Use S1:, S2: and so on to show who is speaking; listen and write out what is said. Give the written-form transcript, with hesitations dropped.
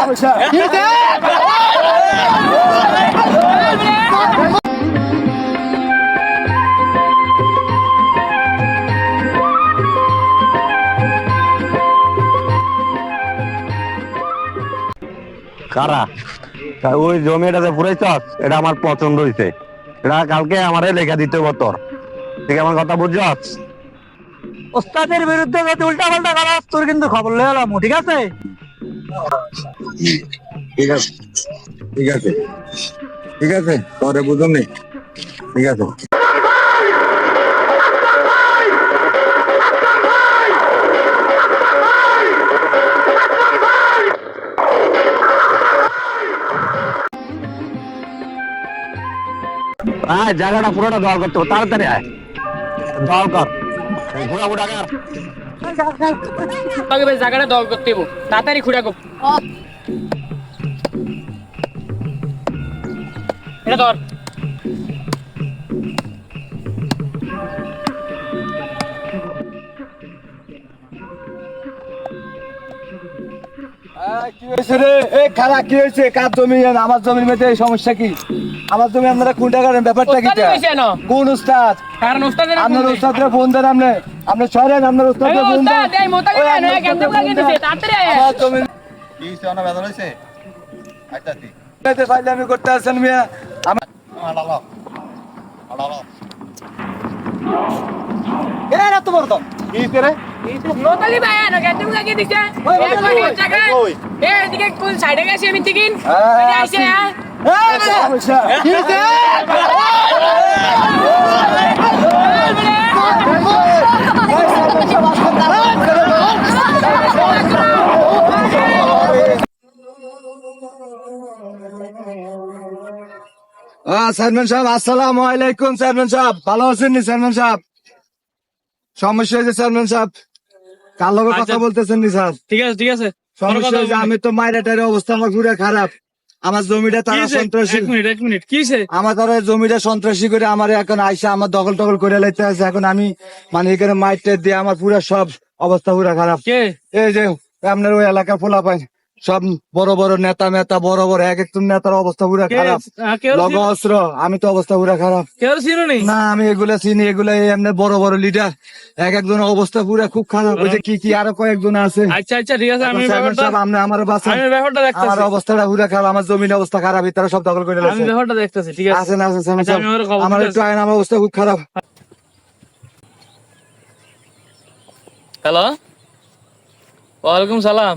S1: কারা ওই জমিটাতে পুরাইছস, এটা আমার পছন্দ হয়েছে, এটা কালকে আমারে লেখা দিতে হবে তোর। ঠিক আমার কথা বুঝছস?
S2: ওস্তাদের বিরুদ্ধে যদি উল্টা পাল্টা করাস তোর কিন্তু খবর লয়ে এলাম, ঠিক আছে?
S1: ঠিক আছে ঠিক আছে ঠিক আছে, পরে বুঝুন নি। ঠিক আছে। জায়গাটা পুরোটা দল করতে হবে, তাড়াতাড়ি আয়, দল কর, ঘোরা ঘোরা কর।
S3: জায়গাটা দল করতে হইব, তাড়াতাড়ি খুঁড়া গো। এটা ধর।
S4: কি হয়েছে রে? খারাপ কি হয়েছে? কার জমি? আমার জমির মধ্যে সমস্যা কি? আমার জমি আপনারা কোনটা করেন? ব্যাপারটা কি? কোন উস্তাদ?
S3: কারণ উস্তাদের
S4: আপনার উস্তাদরা ফোন দেন, আপনি সরেন, আপনার উস্তাদরা ফোন দেন।
S3: উস্তাদ এই মোটা করে না কেমনে লাগিয়ে দিছে, তাড়াতাড়ি আয়।
S4: আমার জমি
S1: কি হইছে? না বেদন হইছে? আইতাছি।
S4: মেতে ফাইলে আমি করতে আসেন মিয়া। আমার
S1: আলালা আলালা
S4: এ না তো বড় তো কি হইছে রে?
S3: মোটালি ভাই না কেমনে লাগিয়ে দিছে। এই জায়গা এই এদিকে কোন সাইডে গেছি আমি ঠিকই এই আইছে হ্যাঁ।
S4: সমস্যা কি হইছে? চেয়ারম্যান সাহেব আসসালামু আলাইকুম। চেয়ারম্যান সাহেব ভালো আছেন নি? চেয়ারম্যান সাহেব সমস্যা হয়েছে চেয়ারম্যান সাহেব, কার লগে কথা বলতেছেন নি স্যার?
S3: ঠিক আছে ঠিক আছে।
S4: সমস্যা হয়েছে, আমি তো মায়ের অবস্থা আমার পুরো খারাপ। আমার জমিটা তারা সন্ত্রাসী,
S3: এক মিনিট কি হইছে?
S4: আমার তারা জমিটা সন্ত্রাসী করে আমার এখন আইসা আমার দখল টকল করে লাইতে আছে। এখন আমি মানে এখানে মাইটে দিয়ে আমার পুরো সব অবস্থা পুরো খারাপ।
S3: কে?
S4: এই যে আপনার ওই এলাকা ফোলা পাই সব বড় বড় নেতা মেতা বড় বড় এক একজন নেতার অবস্থা পুরো খারাপ, লগ অস্ত্র। আমি তো অবস্থা পুরো খারাপ।
S3: কেউ ছিল নেই
S4: না আমি এগুলা চিনি, এগুলা এমনি বড় বড় লিডার, এক একজনের অবস্থা পুরো খুব খারাপ। ওই যে কি আরো কয়েকজন আছে।
S3: আচ্ছা আচ্ছা ঠিক আছে, আমি
S4: আমার
S3: ব্যাপারটা দেখতেছি।
S4: আমার অবস্থাটা পুরো খারাপ, আমার জমির অবস্থা খারাপ, তারা সব দখল করে
S3: আমি ব্যাপারটা দেখতেছি। ঠিক আছে
S4: আছেন আছেন
S3: আচ্ছা, আমি ওর খবর
S4: আমার একটু আইন, আমার অবস্থা খুব খারাপ।
S3: হ্যালো, ওয়ালাইকুম সালাম।